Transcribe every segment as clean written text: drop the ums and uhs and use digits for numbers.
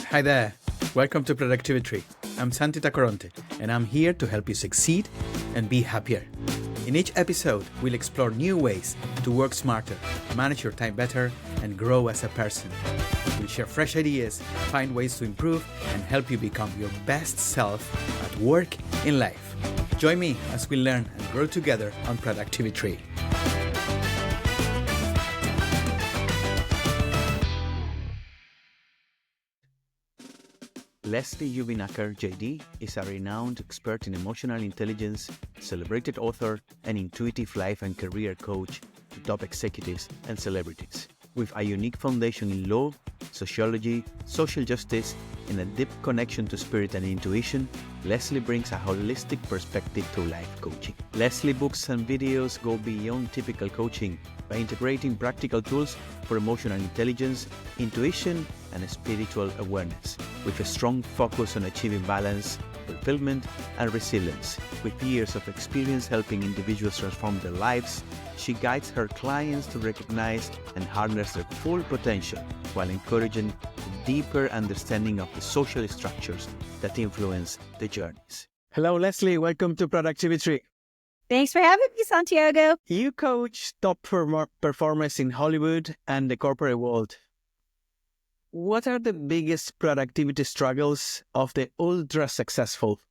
Hi there. Welcome to Productivi-Tree. I'm Santi Tacoronte, and I'm here to help you succeed and be happier. In each episode, we'll explore new ways to work smarter, manage your time better, and grow as a person. We'll share fresh ideas, find ways to improve, and help you become your best self at work, in life. Join me as we learn and grow together on Productivi-Tree. Leslie Ubinacker, JD, is a renowned expert in emotional intelligence, celebrated author, and intuitive life and career coach to top executives and celebrities. With a unique foundation in law, sociology, social justice, and a deep connection to spirit and intuition, Leslie brings a holistic perspective to life coaching. Leslie books and videos go beyond typical coaching by integrating practical tools for emotional intelligence, intuition, and spiritual awareness, with a strong focus on achieving balance, fulfillment, and resilience. With years of experience helping individuals transform their lives, she guides her clients to recognize and harness their full potential while encouraging a deeper understanding of the social structures that influence the journeys. Hello, Leslie. Welcome to Productivi-Tree. Thanks for having me, Santiago. You coach top performers in Hollywood and the corporate world. What are the biggest productivity struggles of the ultra successful?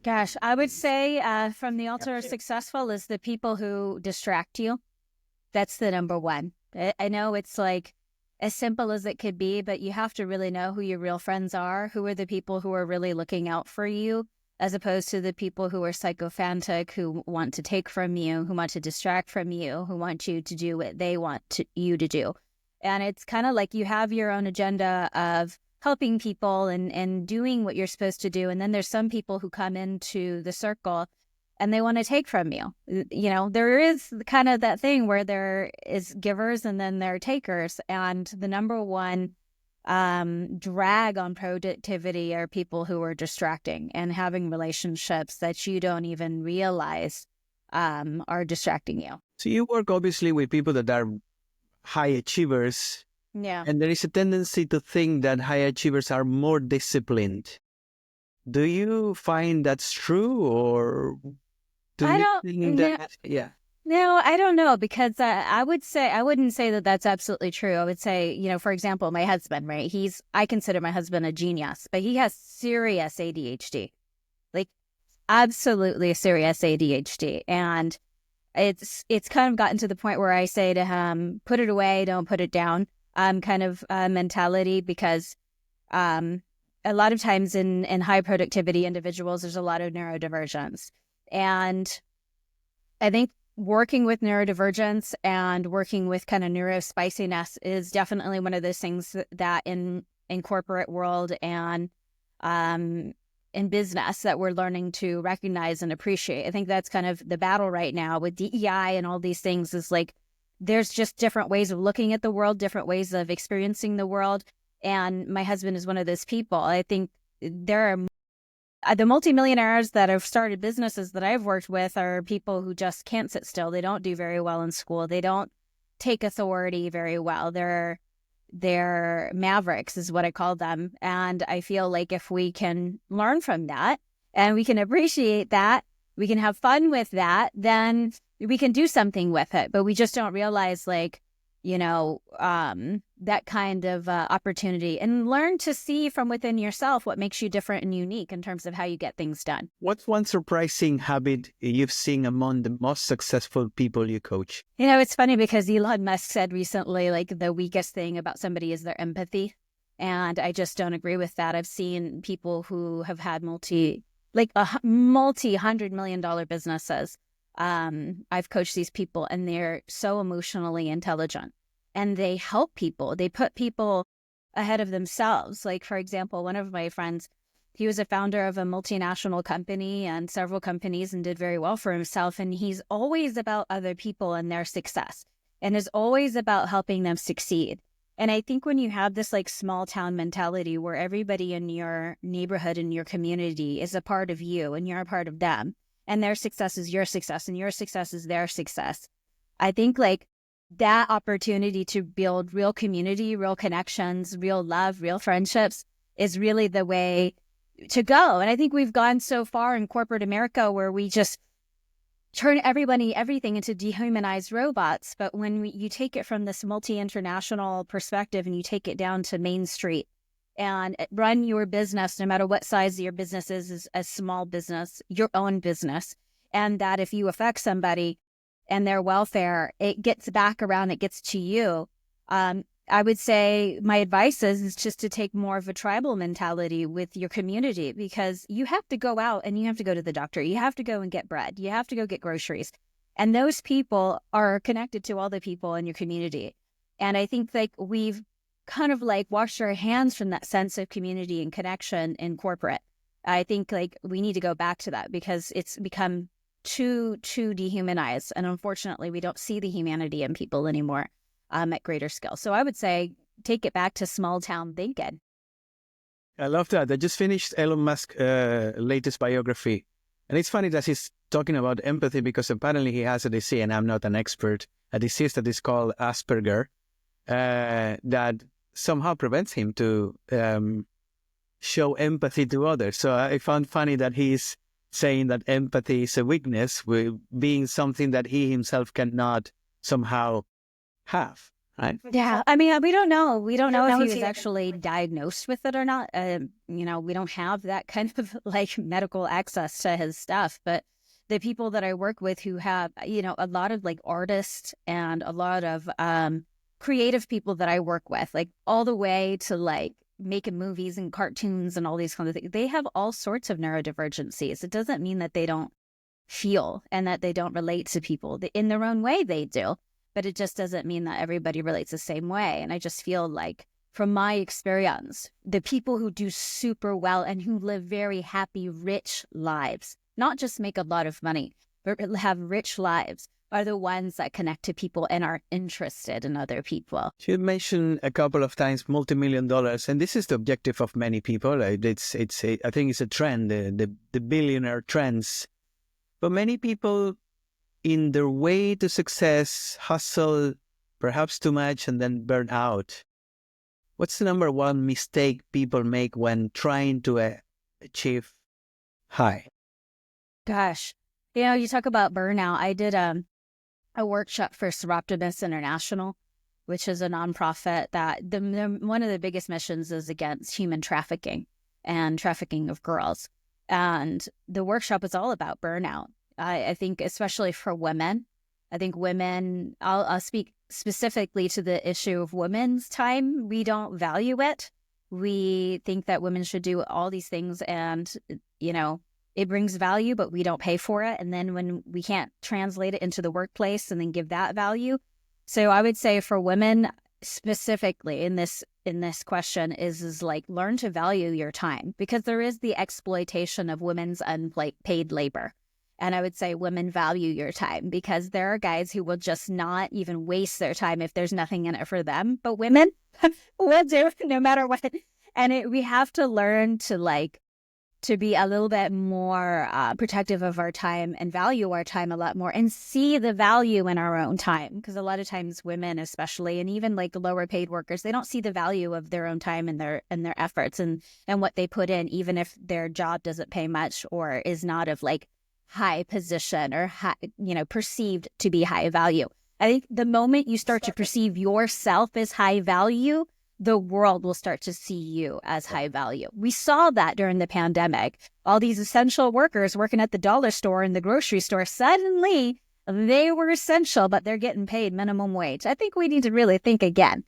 Gosh, I would say from the ultra successful is the people who distract you. That's the number one. I know it's like as simple as it could be, but you have to really know who your real friends are, who are the people who are really looking out for you, as opposed to the people who are sycophantic, who want to take from you, who want to distract from you, who want you to do what they want you to do. And it's kind of like you have your own agenda of helping people and doing what you're supposed to do. And then there's some people who come into the circle and they want to take from you. You know, there is kind of that thing where there is givers and then there are takers. And the number one drag on productivity are people who are distracting and having relationships that you don't even realize are distracting you. So you work obviously with people that are high achievers. Yeah. And there is a tendency to think that high achievers are more disciplined. Do you find that's true, or do you think that? Yeah. No, I don't know, because I wouldn't say that that's absolutely true. I would say, you know, for example, my husband, right? I consider my husband a genius, but he has serious ADHD, like absolutely serious ADHD. And it's kind of gotten to the point where I say to him, put it away, don't put it down, kind of mentality, because a lot of times in high productivity individuals, there's a lot of neurodivergence. And I think working with neurodivergence and working with kind of neurospiciness is definitely one of those things that in corporate world and in business that we're learning to recognize and appreciate. I think that's kind of the battle right now with DEI and all these things, is like there's just different ways of looking at the world, different ways of experiencing the world. And my husband is one of those people. I think there are the multimillionaires that have started businesses that I've worked with are people who just can't sit still. They don't do very well in school. They don't take authority very well. They're mavericks is what I call them. And I feel like if we can learn from that and we can appreciate that, we can have fun with that, then we can do something with it. But we just don't realize, like, you know, that kind of opportunity, and learn to see from within yourself what makes you different and unique in terms of how you get things done. What's one surprising habit you've seen among the most successful people you coach? You know, it's funny because Elon Musk said recently, like, the weakest thing about somebody is their empathy. And I just don't agree with that. I've seen people who have had multi-$100 million businesses. I've coached these people and they're so emotionally intelligent and they help people. They put people ahead of themselves. Like, for example, one of my friends, he was a founder of a multinational company and several companies and did very well for himself. And he's always about other people and their success and is always about helping them succeed. And I think when you have this like small town mentality where everybody in your neighborhood and your community is a part of you and you're a part of them, and their success is your success and your success is their success, I think like that opportunity to build real community, real connections, real love, real friendships is really the way to go. And I think we've gone so far in corporate America where we just turn everything into dehumanized robots. But when you take it from this multi-international perspective and you take it down to Main Street and run your business, no matter what size your business is a small business, your own business, and that if you affect somebody and their welfare, it gets back around, it gets to you. I would say my advice is just to take more of a tribal mentality with your community, because you have to go out and you have to go to the doctor. You have to go and get bread. You have to go get groceries. And those people are connected to all the people in your community. And I think like we've kind of like washed our hands from that sense of community and connection in corporate. I think like we need to go back to that because it's become too dehumanized. And unfortunately, we don't see the humanity in people anymore. At greater scale. So I would say take it back to small town thinking. I love that. I just finished Elon Musk's latest biography. And it's funny that he's talking about empathy because apparently he has a disease, and I'm not an expert, a disease that is called Asperger, that somehow prevents him to show empathy to others. So I found funny that he's saying that empathy is a weakness, being something that he himself cannot somehow have, right? Yeah. I mean, we don't know. We don't know if he was actually diagnosed with it or not. We don't have that kind of like medical access to his stuff. But the people that I work with who have, a lot of like artists and a lot of creative people that I work with, like all the way to like making movies and cartoons and all these kinds of things, they have all sorts of neurodivergencies. It doesn't mean that they don't feel and that they don't relate to people. In their own way, they do. But it just doesn't mean that everybody relates the same way. And I just feel like from my experience, the people who do super well and who live very happy, rich lives, not just make a lot of money, but have rich lives, are the ones that connect to people and are interested in other people. You mentioned a couple of times multi-million dollars, and this is the objective of many people. I think it's a trend, the billionaire trends. But many people, in their way to success, hustle perhaps too much and then burn out. What's the number one mistake people make when trying to achieve high? Gosh, you talk about burnout. I did a workshop for Productivi-Tree International, which is a nonprofit that one of the biggest missions is against human trafficking and trafficking of girls. And the workshop is all about burnout. I think especially for women, I'll speak specifically to the issue of women's time. We don't value it. We think that women should do all these things and, it brings value, but we don't pay for it. And then when we can't translate it into the workplace and then give that value. So I would say for women specifically in this question is like learn to value your time, because there is the exploitation of women's unpaid labor. And I would say women value your time, because there are guys who will just not even waste their time if there's nothing in it for them. But women will do no matter what. And we have to learn to be a little bit more protective of our time and value our time a lot more and see the value in our own time. Because a lot of times women especially, and even like lower paid workers, they don't see the value of their own time and their efforts and what they put in, even if their job doesn't pay much or is not of like high position or high, perceived to be high value. I think the moment you start to perceive yourself as high value, the world will start to see you as high value. We saw that during the pandemic. All these essential workers working at the dollar store and the grocery store, suddenly they were essential, but they're getting paid minimum wage. I think we need to really think again.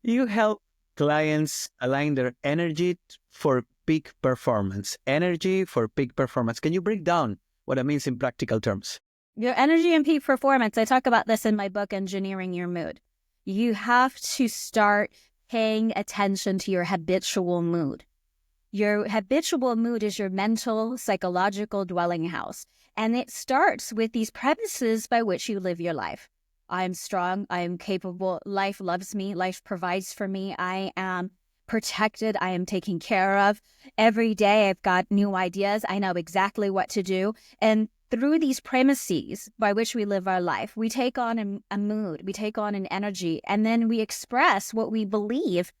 You help clients align their energy for peak performance. Energy for peak performance. Can you break down what it means in practical terms? Your energy and peak performance, I talk about this in my book, Engineering Your Mood. You have to start paying attention to your habitual mood. Your habitual mood is your mental, psychological dwelling house. And it starts with these premises by which you live your life. I'm strong. I am capable. Life loves me. Life provides for me. I am protected. I am taken care of. Every day I've got new ideas. I know exactly what to do. And through these premises by which we live our life, we take on a mood, we take on an energy, and then we express what we believe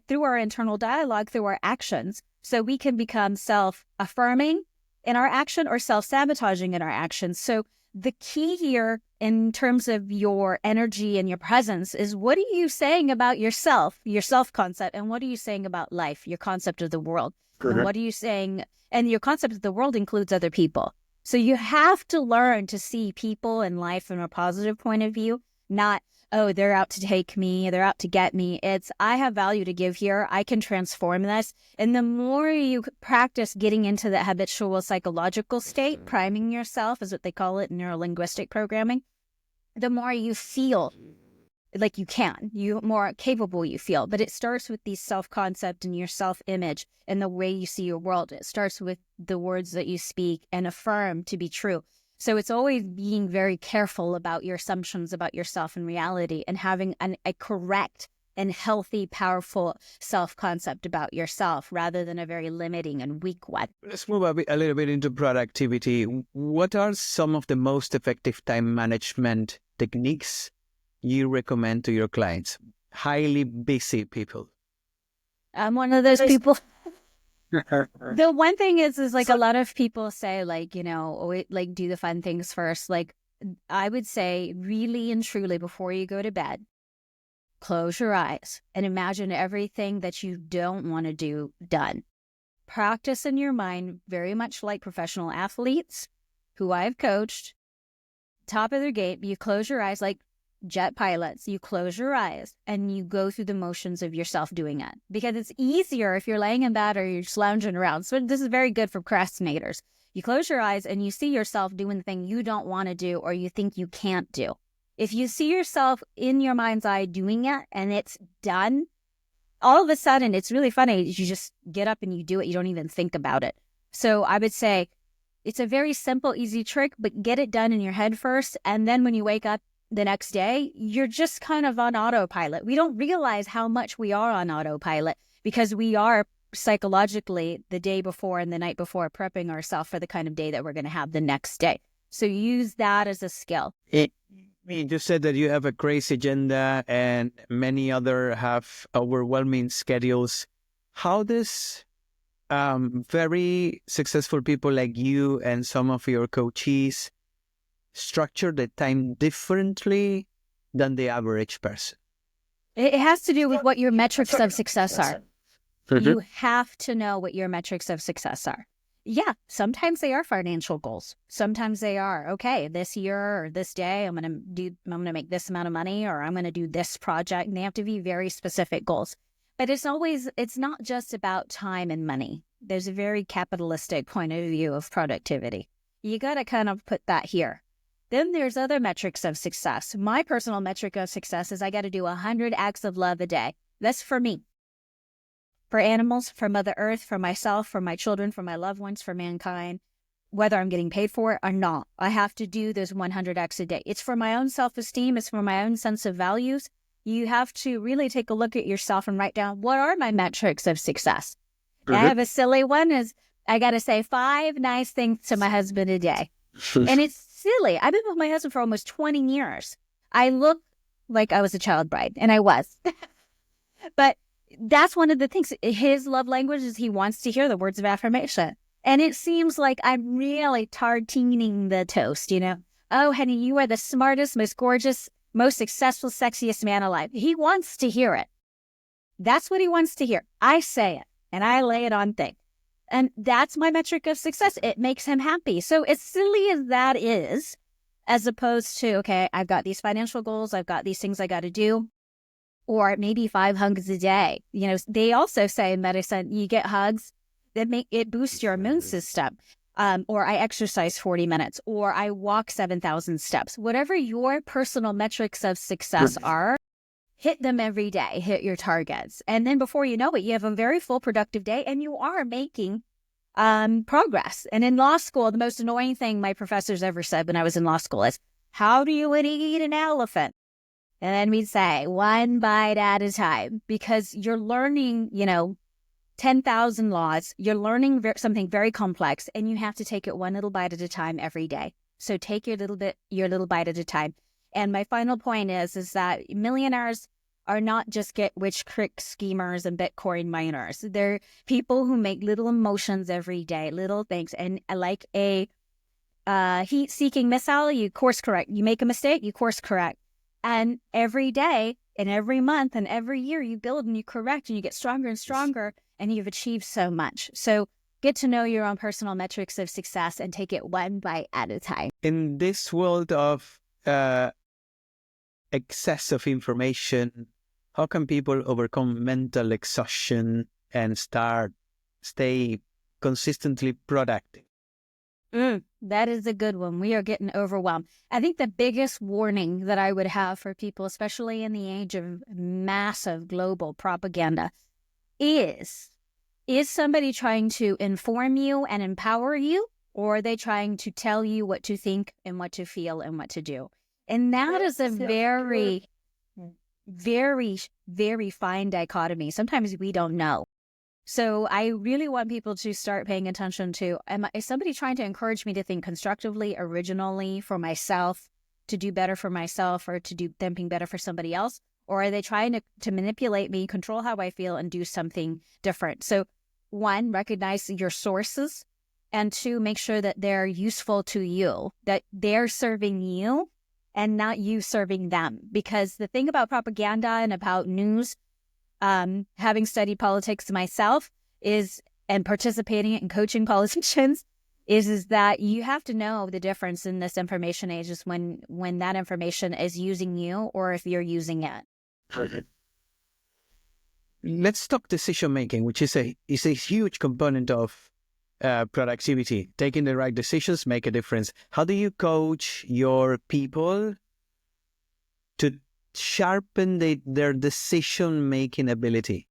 through our internal dialogue, through our actions. So we can become self-affirming in our action or self-sabotaging in our actions. So the key here in terms of your energy and your presence is, what are you saying about yourself, your self-concept, and what are you saying about life, your concept of the world? And what are you saying? And your concept of the world includes other people. So you have to learn to see people and life from a positive point of view, not, oh, they're out to take me, they're out to get me. It's, I have value to give here. I can transform this. And the more you practice getting into that habitual psychological state, priming yourself is what they call it in neuro-linguistic programming, the more you feel like you more capable you feel. But it starts with the self-concept and your self-image and the way you see your world. It starts with the words that you speak and affirm to be true. So it's always being very careful about your assumptions about yourself and reality, and having a correct and healthy, powerful self-concept about yourself rather than a very limiting and weak one. Let's move a little bit into productivity. What are some of the most effective time management techniques you recommend to your clients? Highly busy people. I'm one of those people. The one thing is like a lot of people say, like, do the fun things first. Like, I would say really and truly, before you go to bed, close your eyes and imagine everything that you don't want to do done. Practice in your mind, very much like professional athletes who I've coached, top of their game. You close your eyes like jet pilots. You close your eyes and you go through the motions of yourself doing it, because it's easier if you're laying in bed or you're just lounging around. So this is very good for procrastinators. You close your eyes and you see yourself doing the thing you don't want to do or you think you can't do. If you see yourself in your mind's eye doing it and it's done, all of a sudden it's really funny. You just get up and you do it. You don't even think about it. So I would say it's a very simple, easy trick, but get it done in your head first. And then when you wake up the next day, you're just kind of on autopilot. We don't realize how much we are on autopilot because we are psychologically the day before and the night before prepping ourselves for the kind of day that we're going to have the next day. So use that as a skill. You just said that you have a crazy agenda and many other have overwhelming schedules. How does very successful people like you and some of your coachees structure the time differently than the average person? It has to do with what your metrics of success are. You have to know what your metrics of success are. Yeah, sometimes they are financial goals. Sometimes they are, okay, this year or this day, I'm going to make this amount of money, or I'm going to do this project. And they have to be very specific goals. But it's not just about time and money. There's a very capitalistic point of view of productivity. You got to kind of put that here. Then there's other metrics of success. My personal metric of success is I got to do 100 acts of love a day. That's for me. For animals, for Mother Earth, for myself, for my children, for my loved ones, for mankind, whether I'm getting paid for it or not. I have to do those 100 acts a day. It's for my own self-esteem. It's for my own sense of values. You have to really take a look at yourself and write down, what are my metrics of success? I have a silly one, is I got to say 5 nice things to my husband a day. And it's silly. I've been with my husband for almost 20 years. I look like I was a child bride, and I was. But that's one of the things. His love language is he wants to hear the words of affirmation. And it seems like I'm really tartining the toast, Oh, honey, you are the smartest, most gorgeous, most successful, sexiest man alive. He wants to hear it. That's what he wants to hear. I say it, and I lay it on thick. And that's my metric of success. It makes him happy. So as silly as that is, as opposed to, okay, I've got these financial goals, I've got these things I got to do, or maybe 5 hugs a day. They also say in medicine, you get hugs that it boosts your immune system. Or I exercise 40 minutes, or I walk 7,000 steps. Whatever your personal metrics of success are, hit them every day, hit your targets. And then before you know it, you have a very full, productive day, and you are making progress. And in law school, the most annoying thing my professors ever said when I was in law school is, how do you eat an elephant? And then we'd say, 1 bite at a time, because you're learning, 10,000 laws. You're learning something very complex, and you have to take it one little bite at a time every day. So take your little bite at a time. And my final point is that millionaires are not just get-rich-quick schemers and Bitcoin miners. They're people who make little emotions every day, little things. And like a heat-seeking missile, you course correct. You make a mistake, you course correct. And every day and every month and every year you build and you correct and you get stronger and stronger, and you've achieved so much. So get to know your own personal metrics of success and take it one bite at a time. In this world of excess of information, how can people overcome mental exhaustion and stay consistently productive? That is a good one. We are getting overwhelmed. I think the biggest warning that I would have for people, especially in the age of massive global propaganda, is somebody trying to inform you and empower you, or are they trying to tell you what to think and what to feel and what to do? And that is a very, very, very fine dichotomy. Sometimes we don't know. So I really want people to start paying attention to, is somebody trying to encourage me to think constructively, originally for myself, to do better for myself, or to do something better for somebody else? Or are they trying to manipulate me, control how I feel, and do something different? So one, recognize your sources. And two, make sure that they're useful to you, that they're serving you and not you serving them. Because the thing about propaganda and about news, having studied politics myself and participating in coaching politicians, is that you have to know the difference in this information age is when that information is using you or if you're using it. Let's talk decision making, which is a huge component of productivity. Taking the right decisions make a difference. How do you coach your people to sharpen their decision-making ability?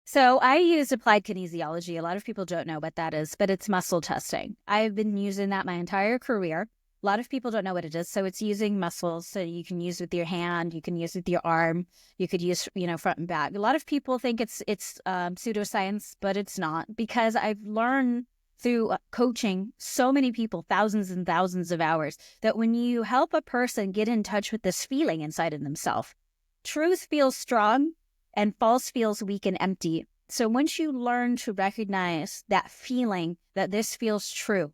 So I use applied kinesiology. A lot of people don't know what that is, but it's muscle testing. I've been using that my entire career. A lot of people don't know what it is. So it's using muscles. So you can use with your hand, you can use with your arm, you could use, front and back. A lot of people think it's pseudoscience, but it's not, because I've learned through coaching so many people, thousands and thousands of hours, that when you help a person get in touch with this feeling inside of themselves, truth feels strong and false feels weak and empty. So once you learn to recognize that feeling, that this feels true,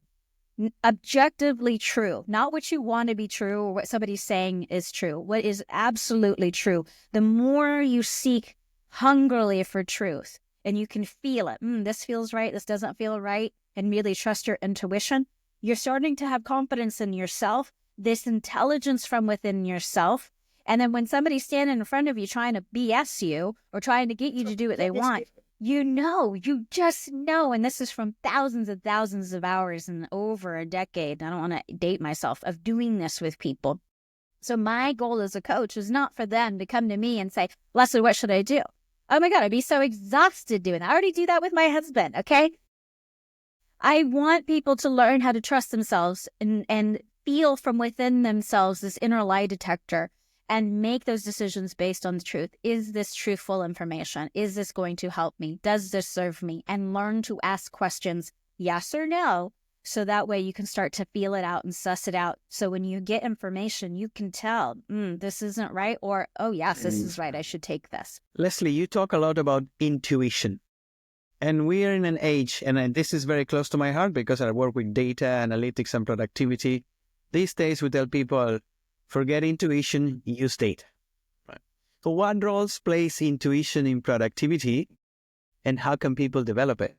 objectively true, not what you want to be true or what somebody's saying is true, what is absolutely true, the more you seek hungrily for truth and you can feel it, this feels right, this doesn't feel right, and really trust your intuition, you're starting to have confidence in yourself, this intelligence from within yourself. And then when somebody's standing in front of you trying to BS you or trying to get you to do what they want, you just know, and this is from thousands and thousands of hours and over a decade, I don't want to date myself, of doing this with people. So my goal as a coach is not for them to come to me and say, Leslie, what should I do? Oh my God, I'd be so exhausted doing that. I already do that with my husband, okay? I want people to learn how to trust themselves and feel from within themselves this inner lie detector and make those decisions based on the truth. Is this truthful information? Is this going to help me? Does this serve me? And learn to ask questions, yes or no, so that way you can start to feel it out and suss it out. So when you get information, you can tell, this isn't right, or, oh yes, this is right, I should take this. Leslie, you talk a lot about intuition. And we are in an age, and this is very close to my heart because I work with data, analytics, and productivity. These days we tell people, forget intuition, use data. Right. So what roles plays intuition in productivity, and how can people develop it?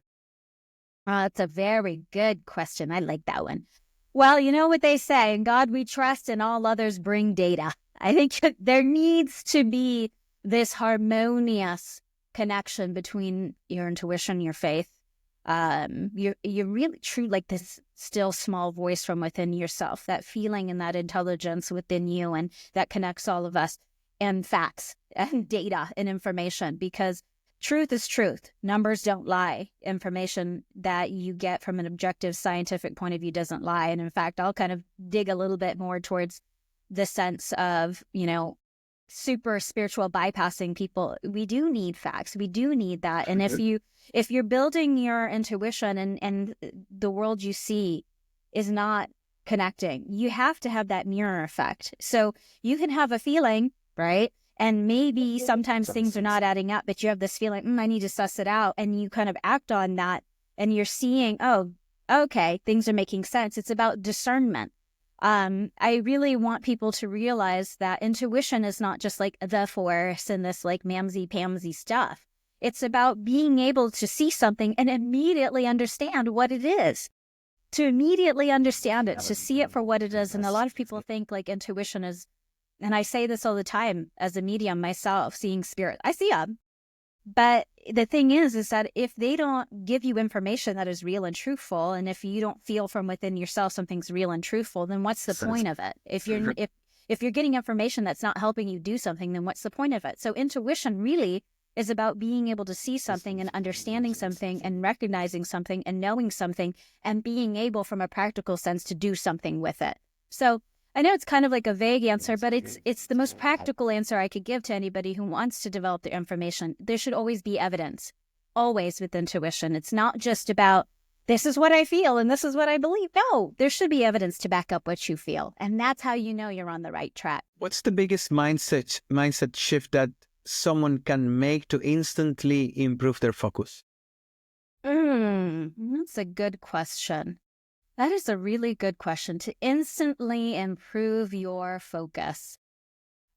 That's a very good question. I like that one. Well, you know what they say, in God we trust and all others bring data. I think there needs to be this harmonious connection between your intuition, your faith, you're really true, like this still small voice from within yourself, that feeling and that intelligence within you, and that connects all of us, and facts and data and information, because truth is truth. Numbers don't lie. Information that you get from an objective scientific point of view doesn't lie. And in fact, I'll kind of dig a little bit more towards the sense of, super spiritual bypassing people, we do need facts. We do need that. And if you're building your intuition and the world you see is not connecting, you have to have that mirror effect. So you can have a feeling, right? And maybe sometimes things are not adding up, but you have this feeling, I need to suss it out. And you kind of act on that and you're seeing, oh, okay, things are making sense. It's about discernment. I really want people to realize that intuition is not just like the force and this like mamsy-pamsy stuff. It's about being able to see something and immediately understand what it is. To immediately understand it, to see it for what it is. And a lot of people think like intuition is, and I say this all the time as a medium myself, seeing spirit. I see them. But the thing is that if they don't give you information that is real and truthful, and if you don't feel from within yourself something's real and truthful, then what's the point of it? If you're getting information that's not helping you do something, then what's the point of it? So intuition really is about being able to see something and understanding something and recognizing something and knowing something and being able from a practical sense to do something with it. So I know it's kind of like a vague answer, but it's the most practical answer I could give to anybody who wants to develop the information. There should always be evidence, always with intuition. It's not just about, this is what I feel and this is what I believe. No, there should be evidence to back up what you feel. And that's how you know you're on the right track. What's the biggest mindset shift that someone can make to instantly improve their focus? That's a good question. That is a really good question. To instantly improve your focus.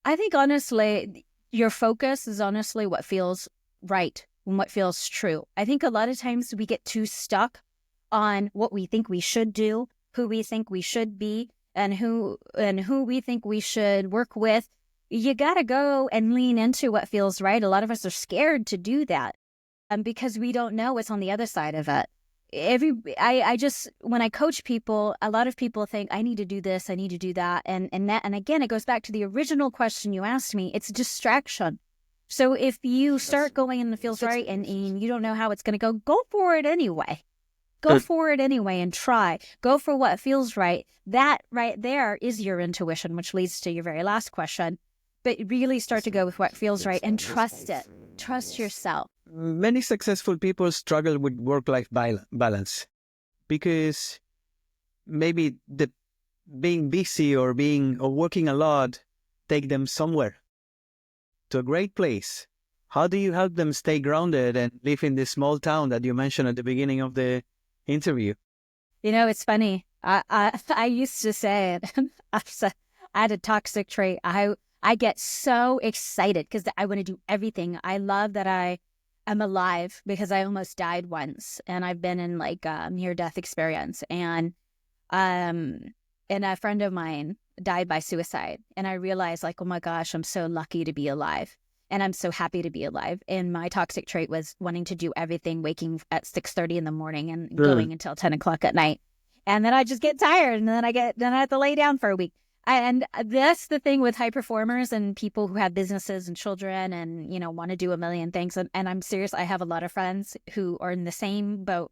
I think honestly, your focus is honestly what feels right and what feels true. I think a lot of times we get too stuck on what we think we should do, who we think we should be, and who we think we should work with. You got to go and lean into what feels right. A lot of us are scared to do that because we don't know what's on the other side of it. When I coach people, a lot of people think I need to do this, I need to do that. And again, it goes back to the original question you asked me. It's distraction. So if you start going and it feels right and you don't know how it's going to go for it anyway. Go for it anyway and try. Go for what feels right. That right there is your intuition, which leads to your very last question. But really start to go with what feels right and trust it. Trust yourself. Many successful people struggle with work-life balance because maybe being busy or working a lot take them somewhere to a great place. How do you help them stay grounded and live in this small town that you mentioned at the beginning of the interview? You know, it's funny. I used to say it. I had a toxic trait. I get so excited because I want to do everything. I love that I'm alive because I almost died once and I've been in like a near-death experience. And a friend of mine died by suicide. And I realized like, oh my gosh, I'm so lucky to be alive. And I'm so happy to be alive. And my toxic trait was wanting to do everything, waking at 6:30 in the morning and going until 10 o'clock at night. And then I just get tired and then I have to lay down for a week. And that's the thing with high performers and people who have businesses and children and, you know, want to do a million things. And I'm serious. I have a lot of friends who are in the same boat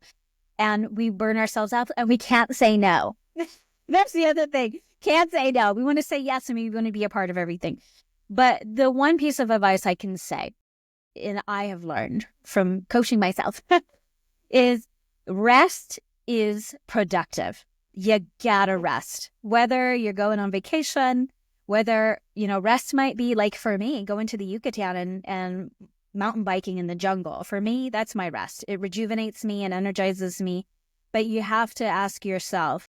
and we burn ourselves out and we can't say no. That's the other thing. Can't say no. We want to say yes and we want to be a part of everything. But the one piece of advice I can say, and I have learned from coaching myself, is rest is productive. You gotta rest. Whether you're going on vacation, whether, you know, rest might be like for me, going to the Yucatan and mountain biking in the jungle. For me, that's my rest. It rejuvenates me and energizes me. But you have to ask yourself,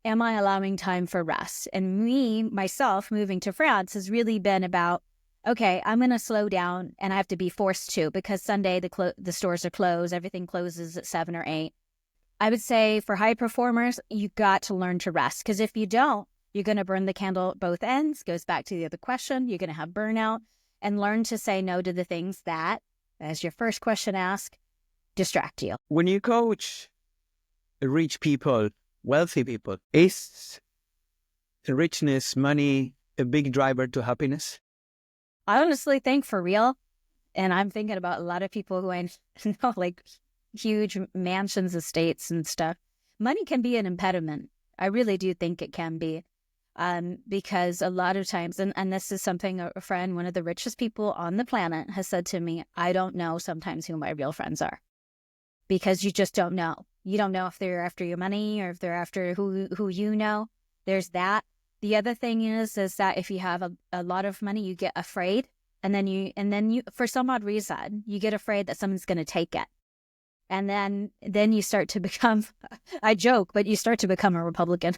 am I allowing time for rest? And myself, moving to France has really been about, okay, I'm going to slow down and I have to be forced to because Sunday the stores are closed. Everything closes at 7 or 8. I would say for high performers, you got to learn to rest because if you don't, you're going to burn the candle at both ends. Goes back to the other question. You're going to have burnout and learn to say no to the things that, as your first question asked, distract you. When you coach rich people, wealthy people, is richness, money, a big driver to happiness? I honestly think for real, and I'm thinking about a lot of people who I know, like huge mansions, estates and stuff. Money can be an impediment. I really do think it can be. Because a lot of times, and this is something a friend, one of the richest people on the planet, has said to me, I don't know sometimes who my real friends are, because you just don't know. You don't know if they're after your money or if they're after who you know. There's that. The other thing is that if you have a lot of money, you get afraid. And then you, for some odd reason, you get afraid that someone's going to take it. And then you start to become, I joke, but you start to become a Republican.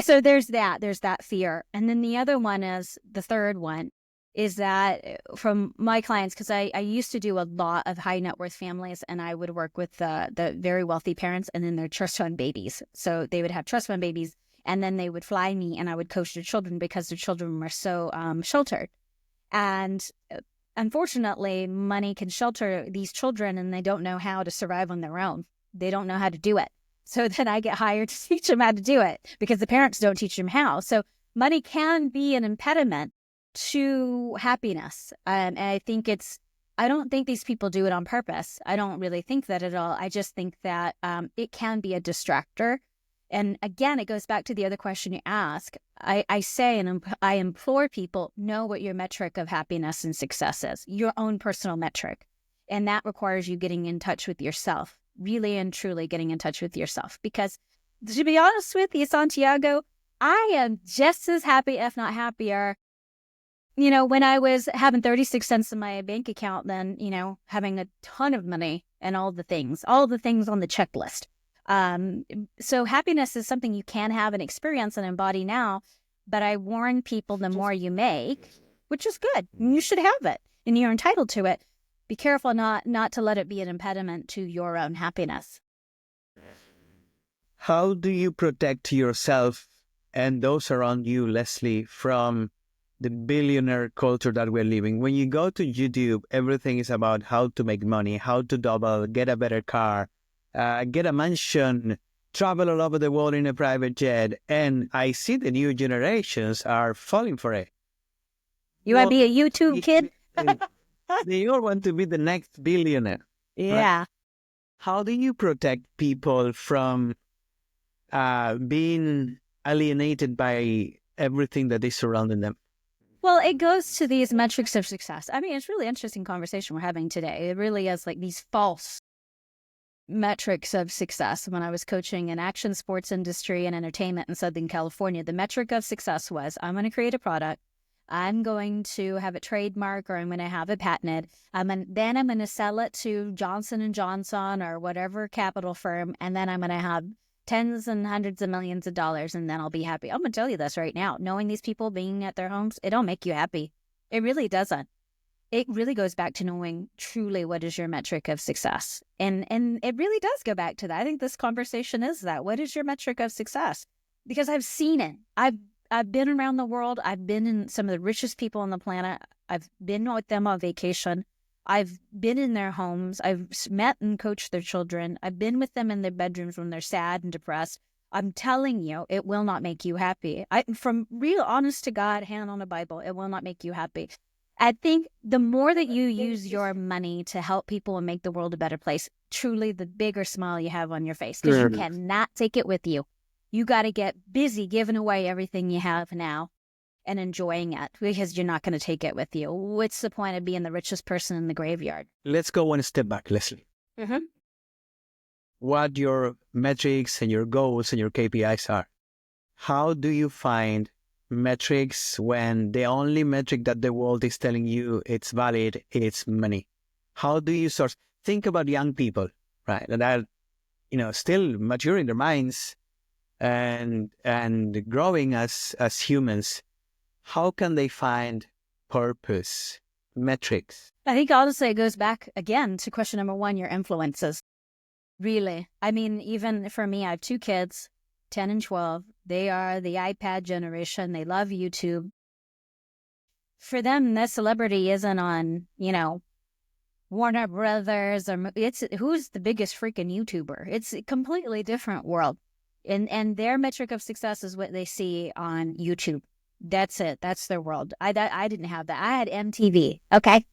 So there's that fear. And then the other one is, the third one, is that from my clients, because I used to do a lot of high net worth families, and I would work with the very wealthy parents and then their trust fund babies. So they would have trust fund babies, and then they would fly me and I would coach their children because their children were so sheltered. And unfortunately, money can shelter these children and they don't know how to survive on their own. They don't know how to do it. So then I get hired to teach them how to do it because the parents don't teach them how. So money can be an impediment to happiness. And I don't think these people do it on purpose. I don't really think that at all. I just think that it can be a distractor. And again, it goes back to the other question you ask. I say, and I implore people, know what your metric of happiness and success is, your own personal metric. And that requires you getting in touch with yourself, really and truly getting in touch with yourself. Because to be honest with you, Santiago, I am just as happy, if not happier, when I was having 36 cents in my bank account than, having a ton of money and all the things on the checklist. So happiness is something you can have and experience and embody now, but I warn people, the more you make, which is good, you should have it and you're entitled to it. Be careful not to let it be an impediment to your own happiness. How do you protect yourself and those around you, Leslie, from the billionaire culture that we're living? When you go to YouTube, everything is about how to make money, how to double, get a better car, get a mansion, travel all over the world in a private jet. And I see the new generations are falling for it. You want to be a YouTube kid? They all want to be the next billionaire. Yeah. Right? How do you protect people from being alienated by everything that is surrounding them? Well, it goes to these metrics of success. I mean, it's really interesting conversation we're having today. It really is like these false metrics of success. When I was coaching in action sports industry and entertainment in Southern California, the metric of success was, I'm going to create a product, I'm going to have it trademark, or I'm going to have it patented, then I'm going to sell it to Johnson & Johnson or whatever capital firm, and then I'm going to have tens and hundreds of millions of dollars, and then I'll be happy. I'm going to tell you this right now. Knowing these people, being at their homes, it don't make you happy. It really doesn't. It really goes back to knowing truly what is your metric of success. And it really does go back to that. I think this conversation is that. What is your metric of success? Because I've seen it. I've been around the world. I've been in some of the richest people on the planet. I've been with them on vacation. I've been in their homes. I've met and coached their children. I've been with them in their bedrooms when they're sad and depressed. I'm telling you, it will not make you happy. From real honest to God, hand on a Bible, it will not make you happy. I think the more that you use your money to help people and make the world a better place, truly the bigger smile you have on your face, because you cannot take it with you. You got to get busy giving away everything you have now and enjoying it, because you're not going to take it with you. What's the point of being the richest person in the graveyard? Let's go one step back, Leslie. Mm-hmm. What your metrics and your goals and your KPIs are. How do you find metrics when the only metric that the world is telling you it's valid, it's money? How do you source? Think about young people, right? That are, still maturing their minds and growing as humans. How can they find purpose, metrics? I think honestly it goes back again to question number one, your influences. Really. I mean, even for me, I have two kids, 10 and 12. They are the iPad generation. They love YouTube. For them, the celebrity isn't on, Warner Brothers, or it's who's the biggest freaking YouTuber. It's a completely different world. And their metric of success is what they see on YouTube. That's it. That's their world. I didn't have that. I had MTV. Okay.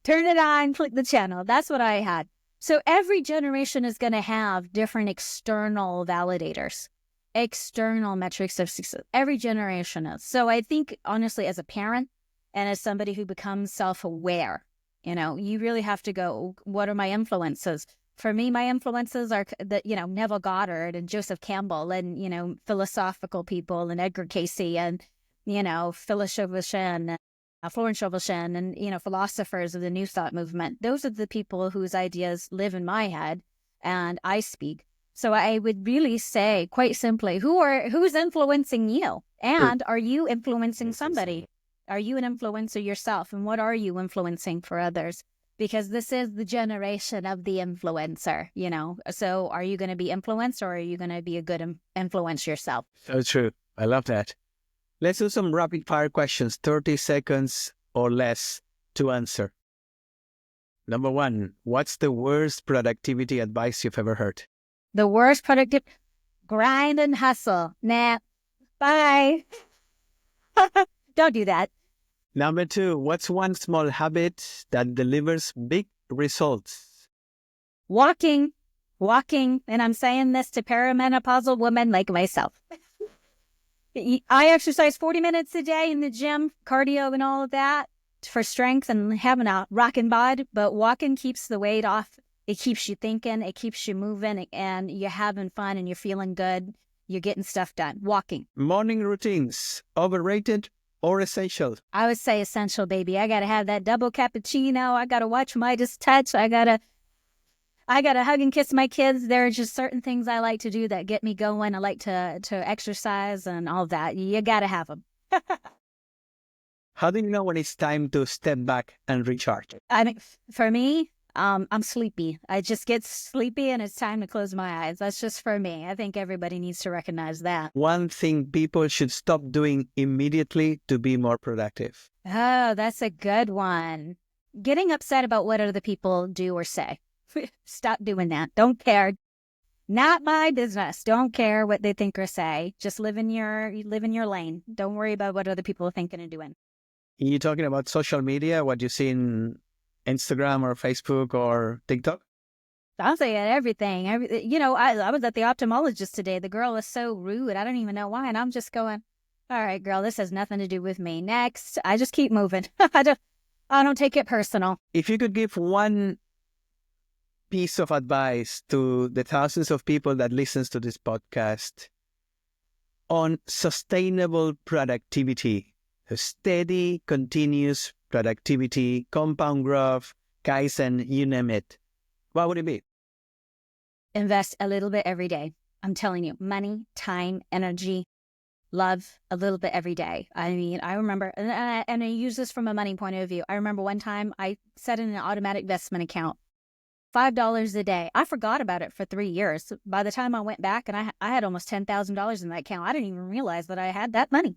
Turn it on, click the channel. That's what I had. So every generation is going to have different external validators. external metrics of success. Every generation is. So I think, honestly, as a parent and as somebody who becomes self-aware, you really have to go, what are my influences? For me, my influences are Neville Goddard and Joseph Campbell and, philosophical people and Edgar Cayce and, Phyllis Chauvel, Florence Chauvel and, philosophers of the New Thought movement. Those are the people whose ideas live in my head and I speak. So I would really say, quite simply, who's influencing you? And are you influencing somebody? Are you an influencer yourself? And what are you influencing for others? Because this is the generation of the influencer, So are you going to be influenced, or are you going to be a good influence yourself? So true. I love that. Let's do some rapid fire questions, 30 seconds or less to answer. Number 1, what's the worst productivity advice you've ever heard? The worst productive, grind and hustle. Nah, bye. Don't do that. Number 2, what's one small habit that delivers big results? Walking. And I'm saying this to perimenopausal women like myself. I exercise 40 minutes a day in the gym, cardio and all of that for strength and having a rocking bod. But walking keeps the weight off. It keeps you thinking. It keeps you moving, and you're having fun and you're feeling good. You're getting stuff done. Walking. Morning routines, overrated or essential? I would say essential, baby. I got to have that double cappuccino. I got to watch Midas touch. I got to hug and kiss my kids. There are just certain things I like to do that get me going. I like to exercise and all that. You got to have them. How do you know when it's time to step back and recharge? I mean, for me, I'm sleepy. I just get sleepy and it's time to close my eyes. That's just for me. I think everybody needs to recognize that. One thing people should stop doing immediately to be more productive. Oh, that's a good one. Getting upset about what other people do or say. Stop doing that. Don't care. Not my business. Don't care what they think or say. Just live in your lane. Don't worry about what other people are thinking and doing. You're talking about social media, what you see in Instagram or Facebook or TikTok? I'll say everything. I was at the ophthalmologist today. The girl was so rude. I don't even know why. And I'm just going, all right, girl, this has nothing to do with me. Next. I just keep moving. I don't take it personal. If you could give one piece of advice to the thousands of people that listens to this podcast on sustainable productivity, steady, continuous productivity, compound growth, Kaizen, you name it, what would it be? Invest a little bit every day. I'm telling you, money, time, energy, love, a little bit every day. I mean, I remember, and I use this from a money point of view. I remember one time I set in an automatic investment account, $5 a day. I forgot about it for 3 years. By the time I went back, and I had almost $10,000 in that account, I didn't even realize that I had that money.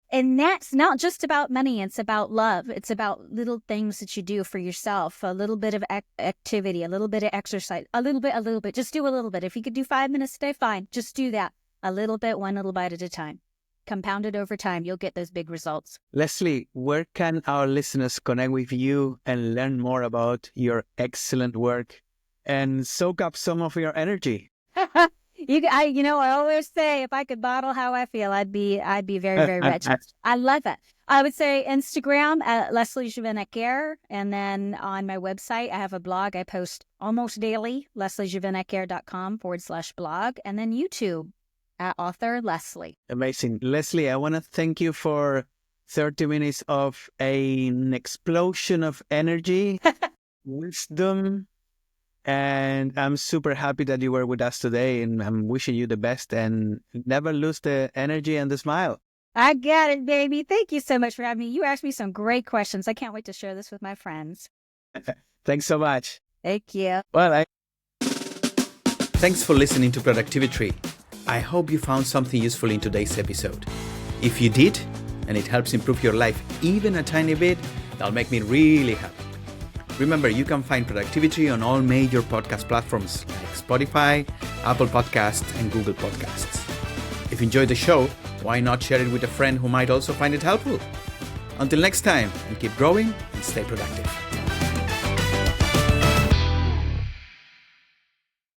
And that's not just about money. It's about love. It's about little things that you do for yourself, a little bit of activity, a little bit of exercise, a little bit. Just do a little bit. If you could do 5 minutes a day, fine. Just do that. A little bit, one little bite at a time. Compounded over time, you'll get those big results. Leslie, where can our listeners connect with you and learn more about your excellent work and soak up some of your energy? I always say, if I could bottle how I feel, I'd be very, very rich. I love it. I would say Instagram at Leslie Jovanec, and then on my website, I have a blog I post almost daily, lesliejovanec.com/blog, and then YouTube at author Leslie. Amazing. Leslie, I want to thank you for 30 minutes of an explosion of energy, wisdom, and I'm super happy that you were with us today, and I'm wishing you the best, and never lose the energy and the smile. I got it, baby. Thank you so much for having me. You asked me some great questions. I can't wait to share this with my friends. Thanks so much. Thank you. Well, thanks for listening to Productivi-Tree. I hope you found something useful in today's episode. If you did, and it helps improve your life even a tiny bit, that'll make me really happy. Remember, you can find Productivi-Tree on all major podcast platforms like Spotify, Apple Podcasts, and Google Podcasts. If you enjoyed the show, why not share it with a friend who might also find it helpful? Until next time, and keep growing and stay productive.